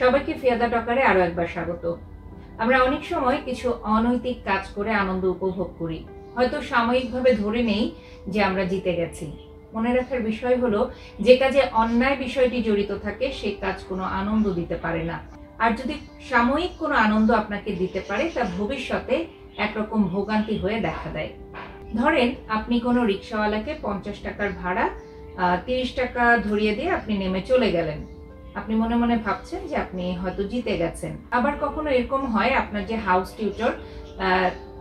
সবাইকে ফিয়াদা টকারে আরো একবার স্বাগত। আমরা অনেক সময় কিছু অনৈতিক কাজ করে আনন্দ উপভোগ করি, হয়তো সাময়িকভাবে ধরে নেই যে আমরা জিতে গেছি। মনে রাখার বিষয় হলো, যে কাজে অন্যায় বিষয়টি জড়িত থাকে সেই কাজ কোনো আনন্দ দিতে পারে না। আর যদি সাময়িক কোনো আনন্দ আপনাকে দিতে পারে, তা ভবিষ্যতে একরকম ভোগান্তি হয়ে দেখা দেয়। ধরেন আপনি কোনো রিক্সাওয়ালাকে 50 টাকার ভাড়া 30 টাকা ধরিয়ে দিয়ে আপনি নেমে চলে গেলেন। আপনি মনে মনে ভাবছেন যে আপনি হয়তো জিতে গেছেন। আবার কখনো এরকম হয়, আপনার যে হাউস টিউটর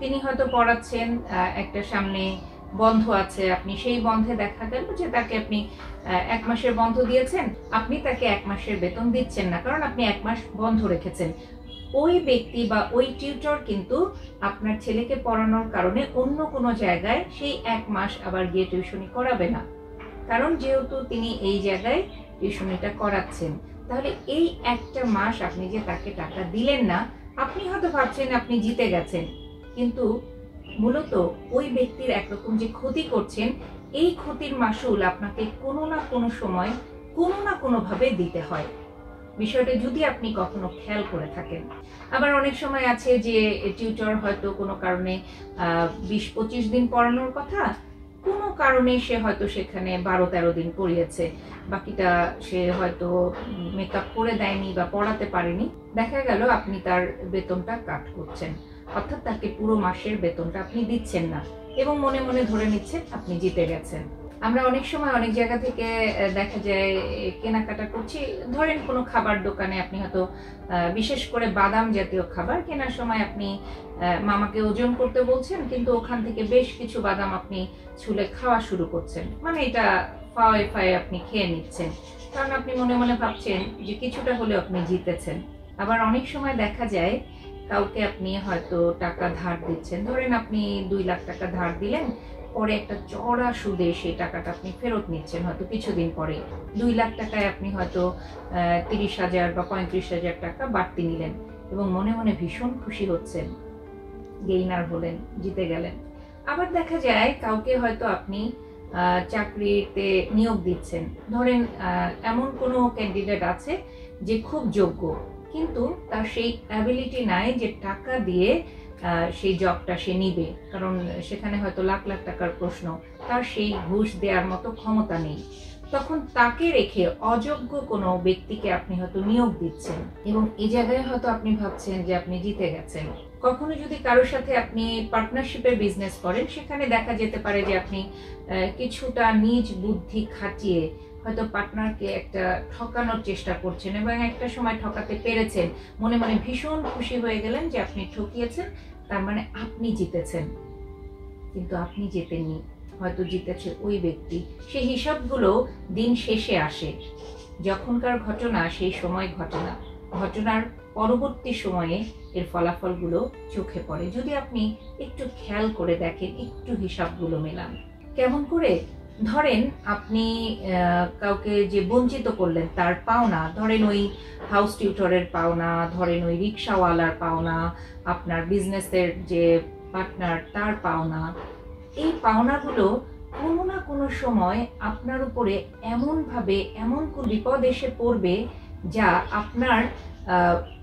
তিনি হয়তো পড়াচ্ছেন, একটা সামনে বন্ধ আছে, আপনি সেই বন্ধে দেখা গেল যে তাকে আপনি 1 মাসের বন্ধ দিয়েছেন, আপনি তাকে 1 মাসের বেতন দিচ্ছেন না, কারণ আপনি 1 মাস বন্ধ রেখেছেন। ওই ব্যক্তি বা ওই টিউটর কিন্তু আপনার ছেলেকে পড়ানোর কারণে অন্য কোনো জায়গায় সেই 1 মাস আবার গিয়ে টিউশনি করাবে না, কারণ যেহেতু তিনি এই জায়গায় টিউশনিটা করাচ্ছেন। তাহলে এই একটা মাস আপনি যে তাকে টাকা দিলেন না, আপনি হয়তো ভাবছেন আপনি জিতে গেছেন, কিন্তু মূলত ওই ব্যক্তির একরকম যে ক্ষতি করছেন, এই ক্ষতির মাসুল আপনাকে কোনো না কোনো সময় কোনো না কোনোভাবে দিতে হয়। বিষয়টা যদি আপনি কখনো খেয়াল করে থাকেন। আবার অনেক সময় আছে যে টিউটর হয়তো কোনো কারণে 20-25 দিন পড়ানোর কথা, কোনো কারণে সে হয়তো সেখানে 12-13 দিন পড়িয়েছে, বাকিটা সে হয়তো মেকআপ করে দেয়নি বা পড়াতে পারেনি। দেখা গেল আপনি তার বেতনটা কাট করছেন, অর্থাৎ তাকে পুরো মাসের বেতনটা আপনি দিচ্ছেন না, এবং মনে মনে ধরে নিচ্ছেন আপনি জিতে গেছেন। আমরা অনেক সময় অনেক জায়গা থেকে দেখা যায় কেনাকাটা করছি। ধরেন কোনো খাবার দোকানে আপনি হয়তো বিশেষ করে বাদাম জাতীয় খাবার কেনার সময় আপনি মামাকে ওজন করতে বলছেন, কিন্তু ওখান থেকে বেশ কিছু বাদাম আপনি ছুলে খাওয়া শুরু করছেন, মানে এটা ফায়ে ফায়ে আপনি খেয়ে নিচ্ছেন, কারণ আপনি মনে মনে ভাবছেন যে কিছুটা হলেও আপনি জিতেছেন। আবার অনেক সময় দেখা যায় কাউকে আপনি হয়তো টাকা ধার দিচ্ছেন, ধরেন আপনি 2 লাখ টাকা ধার দিলেন, পরে একটা চড়া সুদে সেই টাকাটা আপনি ফেরত নিচ্ছেন হয়তো কিছুদিন পরে। 2 লাখ টাকায় আপনি হয়তো 30,000 বা 35,000 টাকা বাড়তি নিলেন এবং মনে মনে ভীষণ খুশি হচ্ছেন, গেইনার হলেন, জিতে গেলেন। আবার দেখা যায় কাউকে হয়তো আপনি চাকরিতে নিয়োগ দিচ্ছেন, ধরেন এমন কোনো ক্যান্ডিডেট আছে যে খুব যোগ্য, কিন্তু তার সেই অ্যাবিলিটি নাই যে টাকা দিয়ে সেই জবটা সে নিবে, কারণ সেখানে হয়তো লাখ লাখ টাকার প্রশ্ন, তার সেই ঘুষ দেওয়ার মতো ক্ষমতা নেই। তখন তাকে রেখে অযোগ্য কোনো ব্যক্তিকে আপনি হয়তো নিয়োগ দিচ্ছেন, এবং এই জায়গায় হয়তো আপনি ভাবছেন যে আপনি জিতে গেছেন। কখনো যদি কারোর সাথে আপনি পার্টনারশিপের বিজনেস করেন, সেখানে দেখা যেতে পারে যে আপনি কিছুটা নিজ বুদ্ধি খাটিয়ে হয়তো পার্টনারকে একটা ঠকানোর চেষ্টা করছেন, এবং একটা সময় ঠকাতে পেরেছেন, মনে মনে ভীষণ খুশি হয়ে গেলেন যে আপনি ঠকিয়েছেন, তার মানে আপনি জিতেছেন। কিন্তু আপনি জেতেননি, হয়তো জিতেছে ওই ব্যক্তি। সেই হিসাবগুলো দিন শেষে আসে, যখনকার ঘটনা সেই সময় ঘটে না, ঘটনার পরবর্তী সময়ে এর ফলাফলগুলো চোখে পড়ে। যদি আপনি একটু খেয়াল করে দেখেন, একটু হিসাবগুলো মেলান। কেমন করে? ধরেন আপনি কাউকে যে বঞ্চিত করলেন তার পাওনা, ধরেন ওই হাউস টিউটরের পাওনা, ধরেন ওই রিক্সাওয়ালার পাওনা, আপনার বিজনেসের যে পার্টনার তার পাওনা, এই পাওনাগুলো কোনো না কোনো সময় আপনার উপরে এমনভাবে এমন কোন বিপদ এসে পড়বে যা আপনার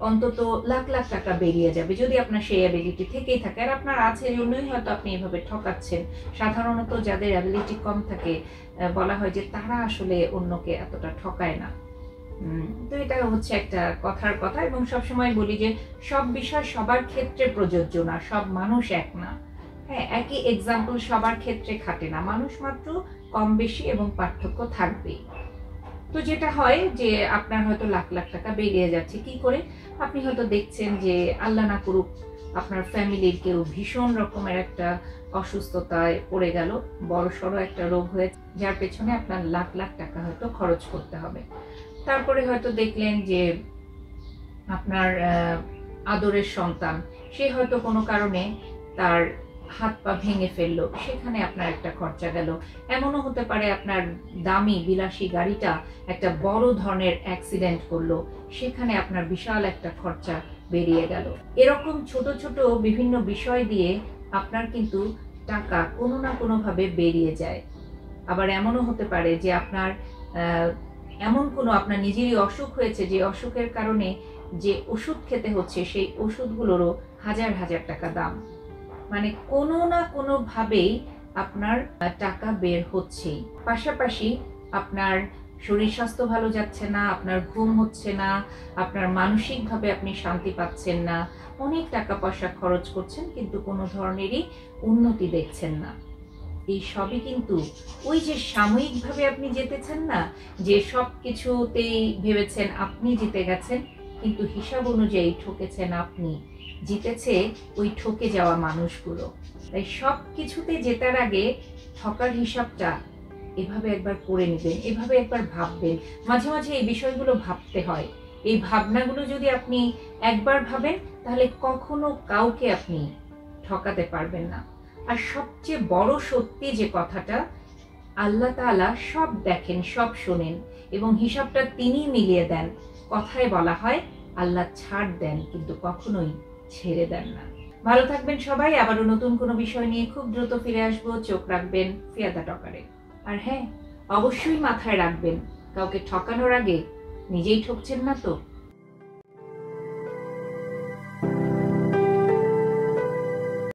অন্তত লাখ লাখ টাকা বেরিয়ে যাবে, যদি আপনার সেই অ্যাবিলিটি থেকেই থাকে। আর আপনার আছে জন্যই হয়তো আপনি এভাবে ঠকাচ্ছেন। সাধারণত যাদের অ্যাবিলিটি কম থাকে বলা হয় যে তারা আসলে অন্যকে এতটা ঠকায় না। তো এটা হচ্ছে একটা কথার কথা, এবং সবসময় বলি যে সব বিষয় সবার ক্ষেত্রে প্রযোজ্য না, সব মানুষ এক না। হ্যাঁ, একই এক্সাম্পল সবার ক্ষেত্রে খাটে না, মানুষ মাত্র কম বেশি এবং পার্থক্য থাকবেই। তো যেটা হয় যে আপনার হয়তো লাখ লাখ টাকা বেরিয়ে যাচ্ছে, কি করে? আপনি হয়তো দেখছেন যে আল্লাহ না করুক আপনার ফ্যামিলির কেউ ভীষণ রকমের একটা অসুস্থতায় পড়ে গেল, বড়সড় একটা রোগ হয়েছে, যার পেছনে আপনার লাখ লাখ টাকা হয়তো খরচ করতে হবে। তারপরে হয়তো দেখলেন যে আপনার আদরের সন্তান, সে হয়তো কোনো কারণে তার হাত পা ভেঙে ফেললো, সেখানে আপনার একটা খরচা গেল। এমনও হতে পারে আপনার দামি বিলাসী গাড়িটা একটা বড় ধরনের অ্যাক্সিডেন্ট করলো, সেখানে আপনার বিশাল একটা খরচা বেরিয়ে গেল। এরকম ছোট ছোট বিভিন্ন বিষয় দিয়ে আপনার কিন্তু টাকা কোনো না কোনোভাবে বেরিয়ে যায়। আবার এমনও হতে পারে যে আপনার এমন কোনো আপনার নিজেরই অসুখ হয়েছে যে অসুখের কারণে যে ওষুধ খেতে হচ্ছে সেই ওষুধগুলোরও হাজার হাজার টাকা দাম। মানে কোনো না কোনো ভাবেই আপনার টাকা বের হচ্ছেই। পাশাপাশি আপনার শরীর স্বাস্থ্য ভালো যাচ্ছে না, আপনার ঘুম হচ্ছে না, আপনার মানসিকভাবে আপনি শান্তি পাচ্ছেন না, অনেক টাকা পয়সা খরচ করছেন কিন্তু কোনো ধরনেরই উন্নতি দেখছেন না। এই সবই কিন্তু ওই যে সাময়িকভাবে আপনি জিতেছেন না, যে সব কিছুতেই ভেবেছেন আপনি জিতে গেছেন, কিন্তু হিসাব অনুযায়ী ঠকেছেন আপনি, জিতেছে ওই ঠকে যাওয়া মানুষগুলো। তাই সব কিছুতে জেতার আগে ঠকার হিসাবটা এভাবে একবার করে নেবেন, এভাবে একবার ভাববেন। মাঝে মাঝে এই বিষয়গুলো ভাবতে হয়। এই ভাবনাগুলো যদি আপনি একবার ভাবেন তাহলে কখনো কাউকে আপনি ঠকাতে পারবেন না। আর সবচেয়ে বড় সত্যি যে কথাটা, আল্লাহ তাআলা সব দেখেন, সব শোনেন এবং হিসাবটা তিনি মিলিয়ে দেন। কথায় বলা হয় আল্লাহ ছাড় দেন কিন্তু কখনোই ছেড়ে দেন না। ভালো থাকবেন সবাই। আবারও নতুন কোনো বিষয় নিয়ে খুব দ্রুত ফিরে আসবো। চোখ রাখবেন ফিয়াদা টকারে। আর হ্যাঁ, অবশ্যই মাথায় রাখবেন, কাউকে ঠকানোর আগে নিজেই ঠকছেন না তো।